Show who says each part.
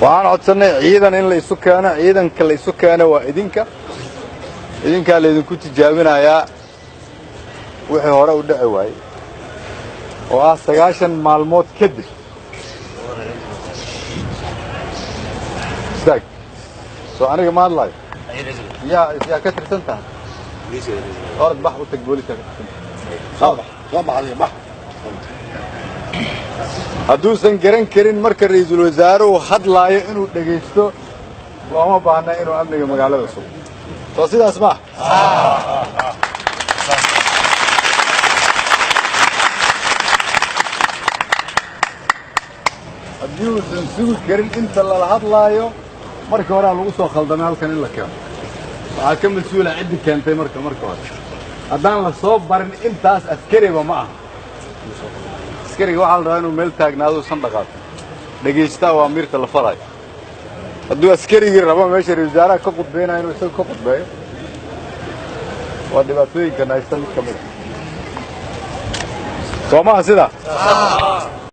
Speaker 1: waxaan codsanay ciidan in la isu keeno ciidanka la isu keeno waa idinka la idinku tijaabinayaa wixii hore u dhici waayay oo ah 90 maalmood kadib استاك سو أنا ما الله يا كثر سنتها أرد بحر وتقبلي
Speaker 2: صبح عليه بحر
Speaker 1: هدوسن كرين مركز رئيس الوزراء وحد لاي إنه دقيقته وما بعنا إنه أمني مقالة بسوا توصيل أسمع هدوسن سوق كرين أنت اللي هاد لايو marka hore lagu soo khaldamay halkan in la keeno waxa ka mas'uul ah cid keentay marka hore hadaan la soo barin intaas askariga ma aha askariga waxa la rabaa inuu meel taagnaado san dhaqaato dhageystaa waa mirta la faray hadduu askariga rabo meesha wasaaraha ka qudbeynayo inuu isaga ka qudbeeyo waa dhibaatooyinka haysta mid kamid ah Soomaa sida